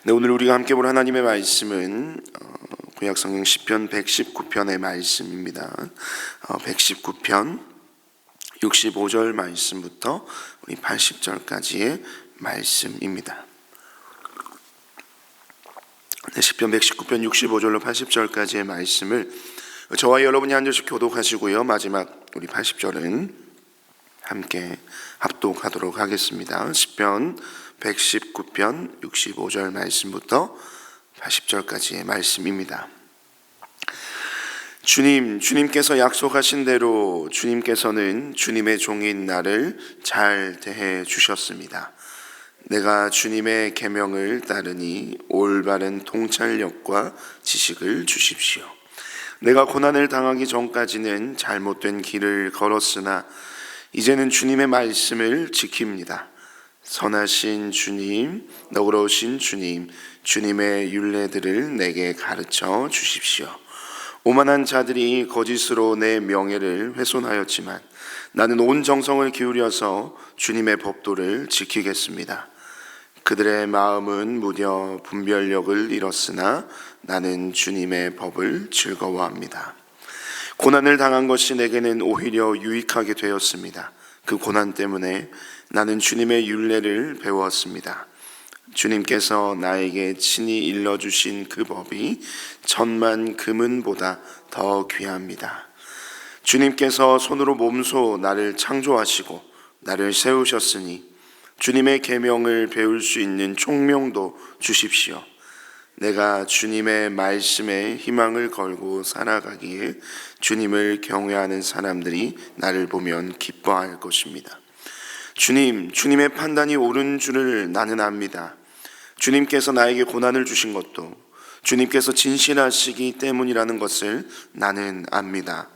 네, 오늘 우리가 함께 볼 하나님의 말씀은 구약성경 시편 119편의 말씀입니다. 119편 65절 말씀부터 우리 80절까지의 말씀입니다. 네, 시편 119편 65절로 80절까지의 말씀을 저와 여러분이 한 절씩 교독하시고요, 마지막 우리 80절은 함께 합독하도록 하겠습니다. 시편 119편 65절 말씀부터 80절까지의 말씀입니다. 주님께서 약속하신 대로 주님께서는 주님의 종인 나를 잘 대해 주셨습니다. 내가 주님의 계명을 따르니 올바른 통찰력과 지식을 주십시오. 내가 고난을 당하기 전까지는 잘못된 길을 걸었으나 이제는 주님의 말씀을 지킵니다. 선하신 주님, 너그러우신 주님, 주님의 율례들을 내게 가르쳐 주십시오. 오만한 자들이 거짓으로 내 명예를 훼손하였지만 나는 온 정성을 기울여서 주님의 법도를 지키겠습니다. 그들의 마음은 무뎌 분별력을 잃었으나 나는 주님의 법을 즐거워합니다. 고난을 당한 것이 내게는 오히려 유익하게 되었습니다. 그 고난 때문에 나는 주님의 율례를 배웠습니다. 주님께서 나에게 친히 일러주신 그 법이 천만 금은보다 더 귀합니다. 주님께서 손으로 몸소 나를 창조하시고 나를 세우셨으니 주님의 계명을 배울 수 있는 총명도 주십시오. 내가 주님의 말씀에 희망을 걸고 살아가기에 주님을 경외하는 사람들이 나를 보면 기뻐할 것입니다. 주님의 판단이 옳은 줄을 나는 압니다. 주님께서 나에게 고난을 주신 것도 주님께서 진실하시기 때문이라는 것을 나는 압니다.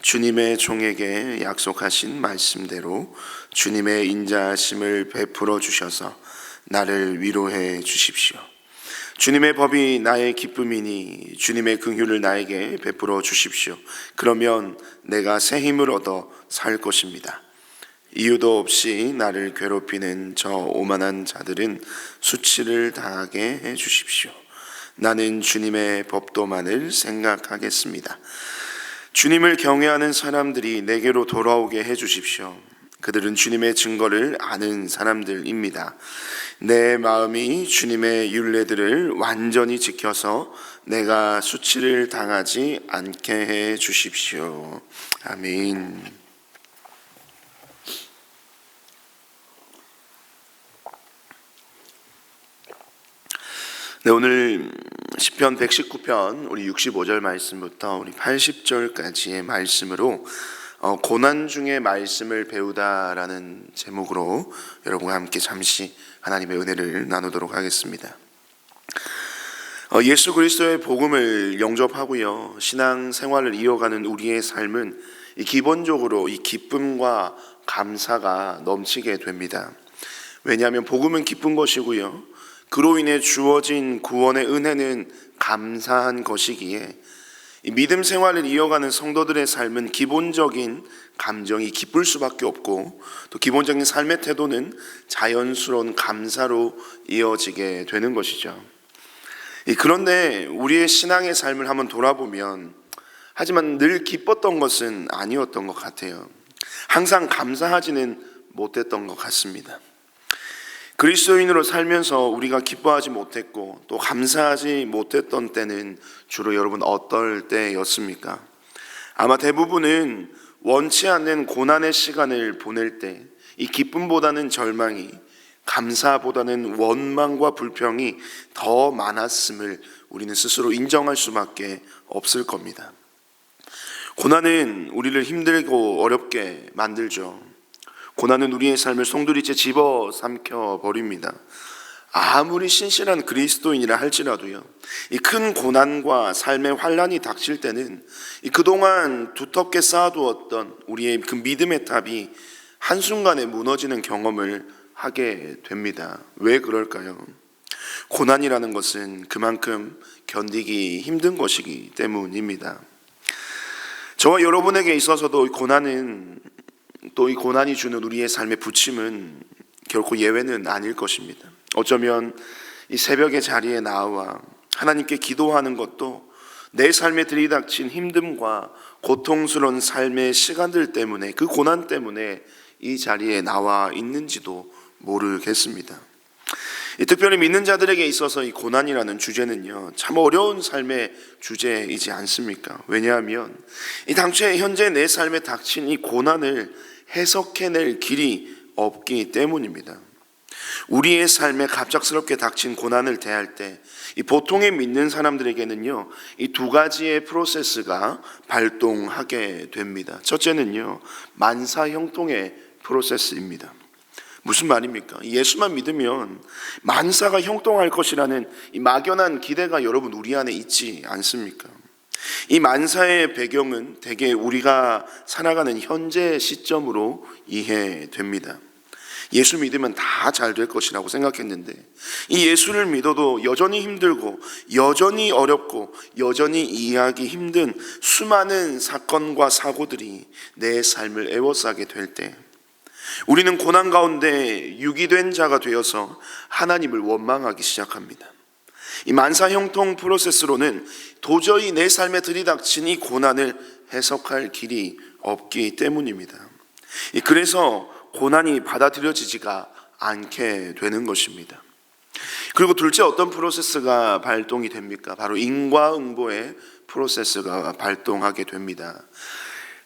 주님의 종에게 약속하신 말씀대로 주님의 인자하심을 베풀어 주셔서 나를 위로해 주십시오. 주님의 법이 나의 기쁨이니 주님의 긍휼을 나에게 베풀어 주십시오. 그러면 내가 새 힘을 얻어 살 것입니다. 이유도 없이 나를 괴롭히는 저 오만한 자들은 수치를 당하게 해 주십시오. 나는 주님의 법도만을 생각하겠습니다. 주님을 경외하는 사람들이 내게로 돌아오게 해 주십시오. 그들은 주님의 증거를 아는 사람들입니다. 내 마음이 주님의 율례들을 완전히 지켜서 내가 수치를 당하지 않게 해 주십시오. 아멘. 네, 오늘 시편 119편 우리 65절 말씀부터 우리 80절까지의 말씀으로 고난 중에 말씀을 배우다라는 제목으로 여러분과 함께 잠시 하나님의 은혜를 나누도록 하겠습니다. 예수 그리스도의 복음을 영접하고요, 신앙 생활을 이어가는 우리의 삶은 기본적으로 이 기쁨과 감사가 넘치게 됩니다. 왜냐하면 복음은 기쁜 것이고요, 그로 인해 주어진 구원의 은혜는 감사한 것이기에 이 믿음 생활을 이어가는 성도들의 삶은 기본적인 감정이 기쁠 수밖에 없고, 또 기본적인 삶의 태도는 자연스러운 감사로 이어지게 되는 것이죠. 그런데 우리의 신앙의 삶을 한번 돌아보면 하지만 늘 기뻤던 것은 아니었던 것 같아요. 항상 감사하지는 못했던 것 같습니다. 그리스도인으로 살면서 우리가 기뻐하지 못했고 또 감사하지 못했던 때는 주로 여러분 어떨 때였습니까? 아마 대부분은 원치 않는 고난의 시간을 보낼 때 이 기쁨보다는 절망이, 감사보다는 원망과 불평이 더 많았음을 우리는 스스로 인정할 수밖에 없을 겁니다. 고난은 우리를 힘들고 어렵게 만들죠. 고난은 우리의 삶을 송두리째 집어삼켜 버립니다. 아무리 신실한 그리스도인이라 할지라도요, 이 큰 고난과 삶의 환난이 닥칠 때는 그동안 두텁게 쌓아두었던 우리의 그 믿음의 탑이 한순간에 무너지는 경험을 하게 됩니다. 왜 그럴까요? 고난이라는 것은 그만큼 견디기 힘든 것이기 때문입니다. 저와 여러분에게 있어서도 고난은, 또 이 고난이 주는 우리의 삶의 부침은 결코 예외는 아닐 것입니다. 어쩌면 이 새벽의 자리에 나와 하나님께 기도하는 것도 내 삶에 들이닥친 힘듦과 고통스러운 삶의 시간들 때문에, 그 고난 때문에 이 자리에 나와 있는지도 모르겠습니다. 특별히 믿는 자들에게 있어서 이 고난이라는 주제는요, 참 어려운 삶의 주제이지 않습니까? 왜냐하면 이 당초에 현재 내 삶에 닥친 이 고난을 해석해낼 길이 없기 때문입니다. 우리의 삶에 갑작스럽게 닥친 고난을 대할 때 이 보통의 믿는 사람들에게는요, 이 두 가지의 프로세스가 발동하게 됩니다. 첫째는요, 만사형통의 프로세스입니다. 무슨 말입니까? 예수만 믿으면 만사가 형통할 것이라는 이 막연한 기대가 여러분 우리 안에 있지 않습니까? 이 만사의 배경은 대개 우리가 살아가는 현재 시점으로 이해됩니다. 예수 믿으면 다 잘 될 것이라고 생각했는데 이 예수를 믿어도 여전히 힘들고 여전히 어렵고 여전히 이해하기 힘든 수많은 사건과 사고들이 내 삶을 에워싸게 될 때 우리는 고난 가운데 유기된 자가 되어서 하나님을 원망하기 시작합니다. 이 만사형통 프로세스로는 도저히 내 삶에 들이닥친 이 고난을 해석할 길이 없기 때문입니다. 그래서 고난이 받아들여지지가 않게 되는 것입니다. 그리고 둘째, 어떤 프로세스가 발동이 됩니까? 바로 인과응보의 프로세스가 발동하게 됩니다.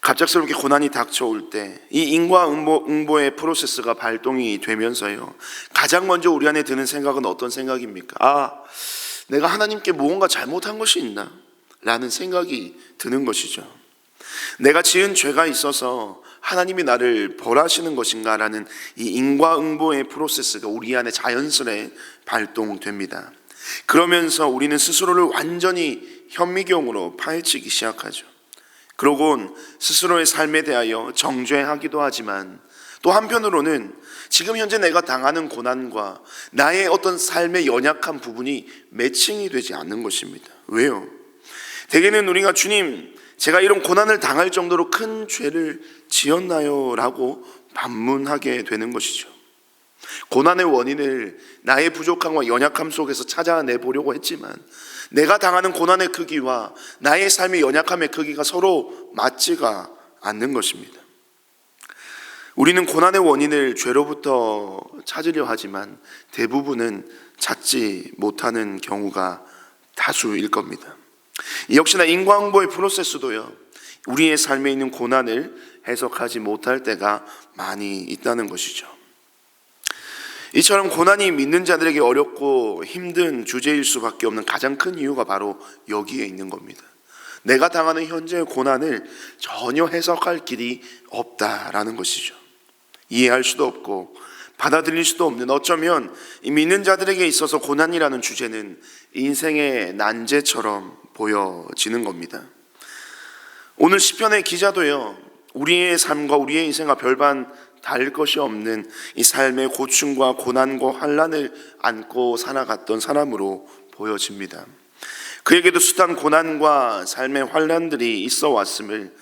갑작스럽게 고난이 닥쳐올 때 이 인과응보의 프로세스가 발동이 되면서요, 가장 먼저 우리 안에 드는 생각은 어떤 생각입니까? 내가 하나님께 무언가 잘못한 것이 있나? 라는 생각이 드는 것이죠. 내가 지은 죄가 있어서 하나님이 나를 벌하시는 것인가? 라는 이 인과응보의 프로세스가 우리 안에 자연스레 발동됩니다. 그러면서 우리는 스스로를 완전히 현미경으로 파헤치기 시작하죠. 그러곤 스스로의 삶에 대하여 정죄하기도 하지만 또 한편으로는 지금 현재 내가 당하는 고난과 나의 어떤 삶의 연약한 부분이 매칭이 되지 않는 것입니다. 왜요? 대개는 우리가 주님, 제가 이런 고난을 당할 정도로 큰 죄를 지었나요? 라고 반문하게 되는 것이죠. 고난의 원인을 나의 부족함과 연약함 속에서 찾아내보려고 했지만 내가 당하는 고난의 크기와 나의 삶의 연약함의 크기가 서로 맞지가 않는 것입니다. 우리는 고난의 원인을 죄로부터 찾으려 하지만 대부분은 찾지 못하는 경우가 다수일 겁니다. 역시나 인과응보의 프로세스도요, 우리의 삶에 있는 고난을 해석하지 못할 때가 많이 있다는 것이죠. 이처럼 고난이 믿는 자들에게 어렵고 힘든 주제일 수밖에 없는 가장 큰 이유가 바로 여기에 있는 겁니다. 내가 당하는 현재의 고난을 전혀 해석할 길이 없다라는 것이죠. 이해할 수도 없고 받아들일 수도 없는, 어쩌면 이 믿는 자들에게 있어서 고난이라는 주제는 인생의 난제처럼 보여지는 겁니다. 오늘 시편의 기자도요, 우리의 삶과 우리의 인생과 별반 다를 것이 없는 이 삶의 고충과 고난과 환난을 안고 살아갔던 사람으로 보여집니다. 그에게도 숱한 고난과 삶의 환난들이 있어 왔음을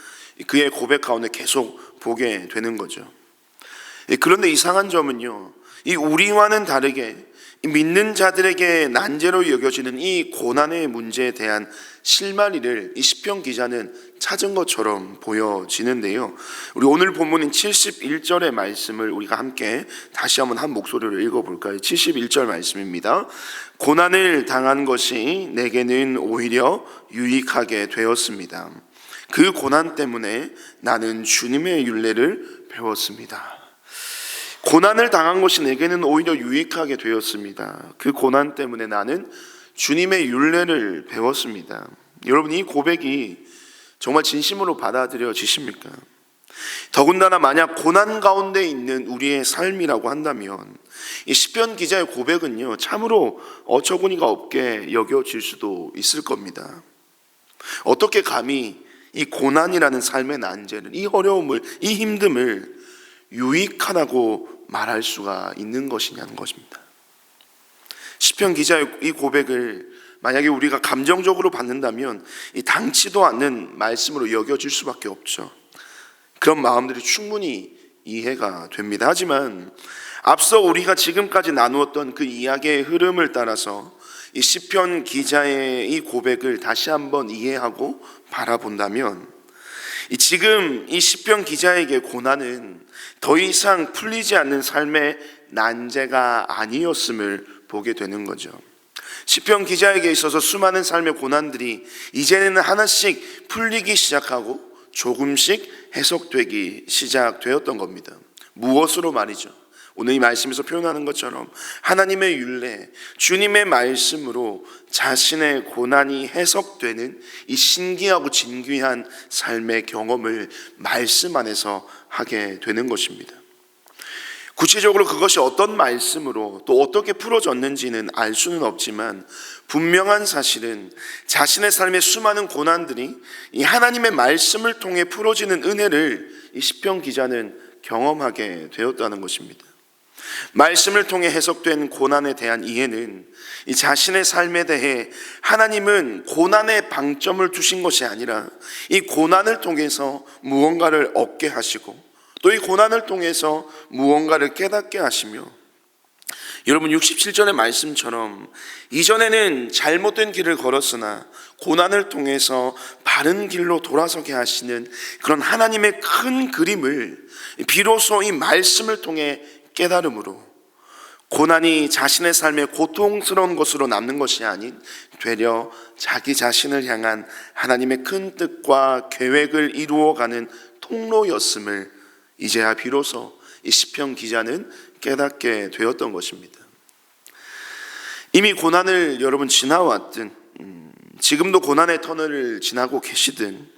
그의 고백 가운데 계속 보게 되는 거죠. 그런데 이상한 점은요, 이 우리와는 다르게 믿는 자들에게 난제로 여겨지는 이 고난의 문제에 대한 실마리를 이 시편 기자는 찾은 것처럼 보여지는데요, 우리 오늘 본문인 71절의 말씀을 우리가 함께 다시 한번 한 목소리로 읽어볼까요? 71절 말씀입니다. 고난을 당한 것이 내게는 오히려 유익하게 되었습니다. 그 고난 때문에 나는 주님의 율례를 배웠습니다. 고난을 당한 것이 내게는 오히려 유익하게 되었습니다. 그 고난 때문에 나는 주님의 율례를 배웠습니다. 여러분, 이 고백이 정말 진심으로 받아들여지십니까? 더군다나 만약 고난 가운데 있는 우리의 삶이라고 한다면 이 시편 기자의 고백은요, 참으로 어처구니가 없게 여겨질 수도 있을 겁니다. 어떻게 감히 이 고난이라는 삶의 난제를, 이 어려움을, 이 힘듦을 유익하다고 말할 수가 있는 것이냐는 것입니다. 시편 기자의 이 고백을 만약에 우리가 감정적으로 받는다면 이 당치도 않는 말씀으로 여겨질 수밖에 없죠. 그런 마음들이 충분히 이해가 됩니다. 하지만 앞서 우리가 지금까지 나누었던 그 이야기의 흐름을 따라서 이 시편 기자의 이 고백을 다시 한번 이해하고 바라본다면 지금 이 시편 기자에게 고난은 더 이상 풀리지 않는 삶의 난제가 아니었음을 보게 되는 거죠. 시편 기자에게 있어서 수많은 삶의 고난들이 이제는 하나씩 풀리기 시작하고 조금씩 해석되기 시작되었던 겁니다. 무엇으로 말이죠? 오늘 이 말씀에서 표현하는 것처럼 하나님의 율례, 주님의 말씀으로 자신의 고난이 해석되는 이 신기하고 진귀한 삶의 경험을 말씀 안에서 하게 되는 것입니다. 구체적으로 그것이 어떤 말씀으로 또 어떻게 풀어졌는지는 알 수는 없지만 분명한 사실은 자신의 삶의 수많은 고난들이 이 하나님의 말씀을 통해 풀어지는 은혜를 이 시편 기자는 경험하게 되었다는 것입니다. 말씀을 통해 해석된 고난에 대한 이해는 이 자신의 삶에 대해 하나님은 고난의 방점을 두신 것이 아니라 이 고난을 통해서 무언가를 얻게 하시고 또 이 고난을 통해서 무언가를 깨닫게 하시며, 여러분 67절의 말씀처럼 이전에는 잘못된 길을 걸었으나 고난을 통해서 바른 길로 돌아서게 하시는 그런 하나님의 큰 그림을 비로소 이 말씀을 통해 깨달음으로 고난이 자신의 삶에 고통스러운 것으로 남는 것이 아닌 되려 자기 자신을 향한 하나님의 큰 뜻과 계획을 이루어가는 통로였음을 이제야 비로소 이 시편 기자는 깨닫게 되었던 것입니다. 이미 고난을 여러분 지나왔든 지금도 고난의 터널을 지나고 계시든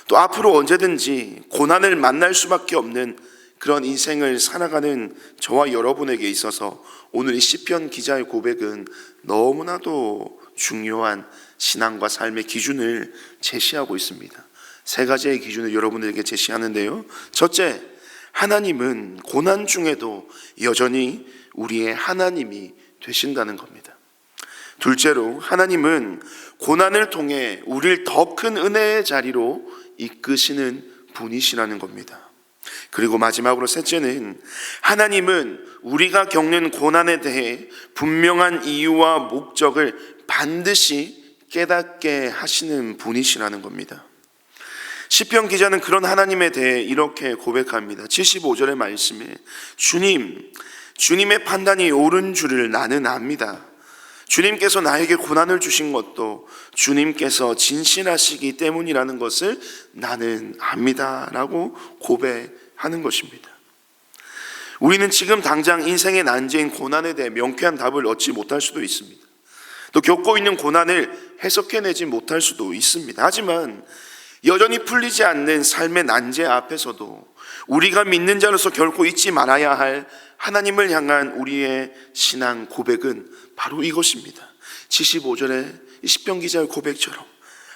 또 앞으로 언제든지 고난을 만날 수밖에 없는 그런 인생을 살아가는 저와 여러분에게 있어서 오늘 이 시편 기자의 고백은 너무나도 중요한 신앙과 삶의 기준을 제시하고 있습니다. 세 가지의 기준을 여러분에게 제시하는데요. 첫째, 하나님은 고난 중에도 여전히 우리의 하나님이 되신다는 겁니다. 둘째로, 하나님은 고난을 통해 우리를 더 큰 은혜의 자리로 이끄시는 분이시라는 겁니다. 그리고 마지막으로 셋째는, 하나님은 우리가 겪는 고난에 대해 분명한 이유와 목적을 반드시 깨닫게 하시는 분이시라는 겁니다. 시편 기자는 그런 하나님에 대해 이렇게 고백합니다. 75절의 말씀에 주님의 판단이 옳은 줄을 나는 압니다. 주님께서 나에게 고난을 주신 것도 주님께서 진실하시기 때문이라는 것을 나는 압니다 라고 고백하는 것입니다. 우리는 지금 당장 인생의 난제인 고난에 대해 명쾌한 답을 얻지 못할 수도 있습니다. 또 겪고 있는 고난을 해석해내지 못할 수도 있습니다. 하지만 여전히 풀리지 않는 삶의 난제 앞에서도 우리가 믿는 자로서 결코 잊지 말아야 할 하나님을 향한 우리의 신앙 고백은 바로 이것입니다. 75절의 시편 기자의 고백처럼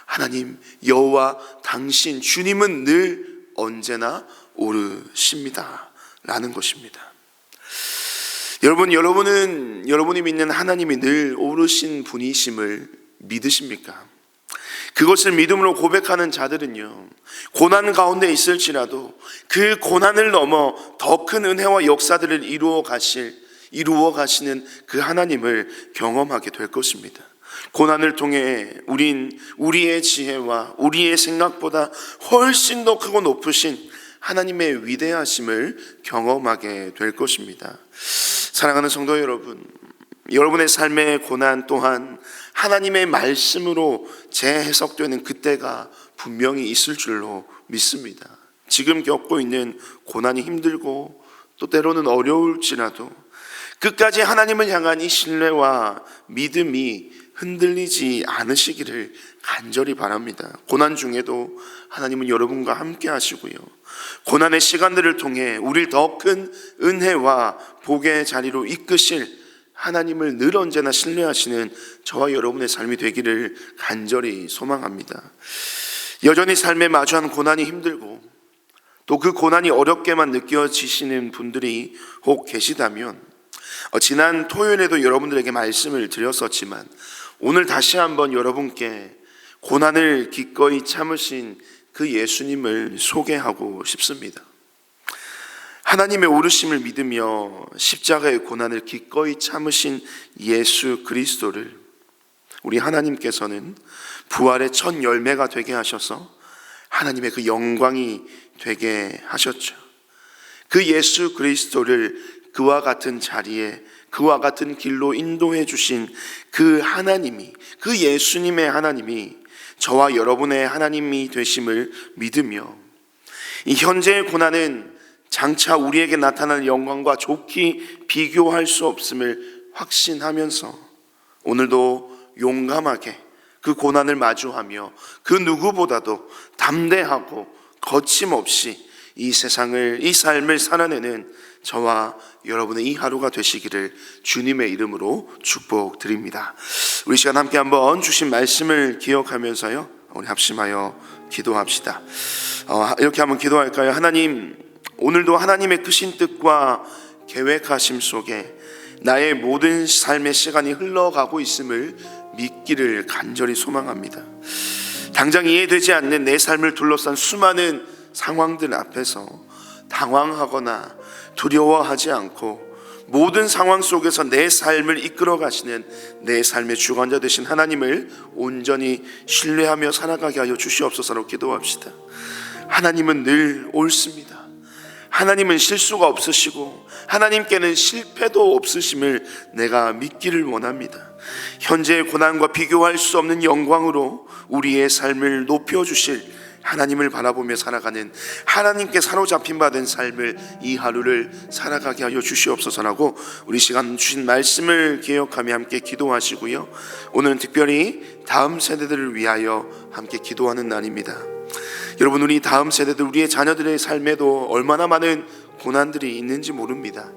하나님 여호와 당신 주님은 늘 언제나 옳으십니다 라는 것입니다. 여러분이 믿는 하나님이 늘 옳으신 분이심을 믿으십니까? 그것을 믿음으로 고백하는 자들은요, 고난 가운데 있을지라도 그 고난을 넘어 더 큰 은혜와 역사들을 이루어 가시는 그 하나님을 경험하게 될 것입니다. 고난을 통해 우린 우리의 지혜와 우리의 생각보다 훨씬 더 크고 높으신 하나님의 위대하심을 경험하게 될 것입니다. 사랑하는 성도 여러분, 여러분의 삶의 고난 또한 하나님의 말씀으로 재해석되는 그때가 분명히 있을 줄로 믿습니다. 지금 겪고 있는 고난이 힘들고 또 때로는 어려울지라도 끝까지 하나님을 향한 이 신뢰와 믿음이 흔들리지 않으시기를 간절히 바랍니다. 고난 중에도 하나님은 여러분과 함께 하시고요, 고난의 시간들을 통해 우리를 더 큰 은혜와 복의 자리로 이끄실 하나님을 늘 언제나 신뢰하시는 저와 여러분의 삶이 되기를 간절히 소망합니다. 여전히 삶에 마주한 고난이 힘들고 또 그 고난이 어렵게만 느껴지시는 분들이 혹 계시다면, 지난 토요일에도 여러분들에게 말씀을 드렸었지만 오늘 다시 한번 여러분께 고난을 기꺼이 참으신 그 예수님을 소개하고 싶습니다. 하나님의 오르심을 믿으며 십자가의 고난을 기꺼이 참으신 예수 그리스도를 우리 하나님께서는 부활의 첫 열매가 되게 하셔서 하나님의 그 영광이 되게 하셨죠. 그 예수 그리스도를 그와 같은 자리에 그와 같은 길로 인도해 주신 그 하나님이, 그 예수님의 하나님이 저와 여러분의 하나님이 되심을 믿으며 이 현재의 고난은 장차 우리에게 나타날 영광과 좋게 비교할 수 없음을 확신하면서 오늘도 용감하게 그 고난을 마주하며 그 누구보다도 담대하고 거침없이 이 세상을, 이 삶을 살아내는 저와 여러분의 이 하루가 되시기를 주님의 이름으로 축복드립니다. 우리 시간 함께 한번 주신 말씀을 기억하면서요, 우리 합심하여 기도합시다. 이렇게 한번 기도할까요? 하나님, 오늘도 하나님의 크신 뜻과 계획하심 속에 나의 모든 삶의 시간이 흘러가고 있음을 믿기를 간절히 소망합니다. 당장 이해되지 않는 내 삶을 둘러싼 수많은 상황들 앞에서 당황하거나 두려워하지 않고 모든 상황 속에서 내 삶을 이끌어 가시는 내 삶의 주관자 되신 하나님을 온전히 신뢰하며 살아가게 하여 주시옵소서로 기도합시다. 하나님은 늘 옳습니다. 하나님은 실수가 없으시고 하나님께는 실패도 없으심을 내가 믿기를 원합니다. 현재의 고난과 비교할 수 없는 영광으로 우리의 삶을 높여주실 하나님을 바라보며 살아가는, 하나님께 사로잡힌 바 된 삶을, 이 하루를 살아가게 하여 주시옵소서라고 우리 시간 주신 말씀을 기억하며 함께 기도하시고요, 오늘은 특별히 다음 세대들을 위하여 함께 기도하는 날입니다. 여러분, 우리 다음 세대들, 우리의 자녀들의 삶에도 얼마나 많은 고난들이 있는지 모릅니다.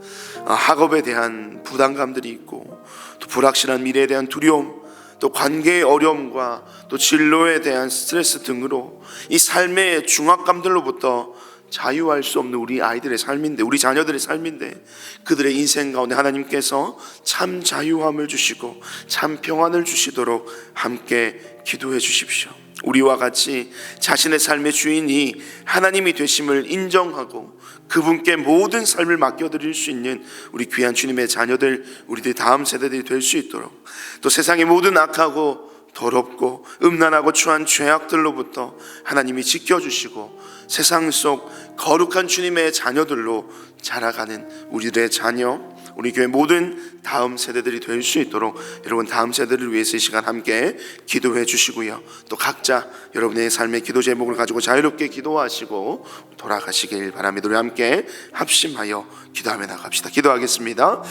학업에 대한 부담감들이 있고, 또 불확실한 미래에 대한 두려움, 또 관계의 어려움과 또 진로에 대한 스트레스 등으로 이 삶의 중압감들로부터 자유할 수 없는 우리 아이들의 삶인데, 우리 자녀들의 삶인데, 그들의 인생 가운데 하나님께서 참 자유함을 주시고 참 평안을 주시도록 함께 기도해 주십시오. 우리와 같이 자신의 삶의 주인이 하나님이 되심을 인정하고 그분께 모든 삶을 맡겨드릴 수 있는 우리 귀한 주님의 자녀들, 우리들 다음 세대들이 될 수 있도록, 또 세상의 모든 악하고 더럽고 음란하고 추한 죄악들로부터 하나님이 지켜주시고 세상 속 거룩한 주님의 자녀들로 자라가는 우리들의 자녀, 우리 교회 모든 다음 세대들이 될 수 있도록 여러분 다음 세대를 위해서 이 시간 함께 기도해 주시고요, 또 각자 여러분의 삶의 기도 제목을 가지고 자유롭게 기도하시고 돌아가시길 바랍니다. 우리 함께 합심하여 기도하며 나갑시다. 기도하겠습니다.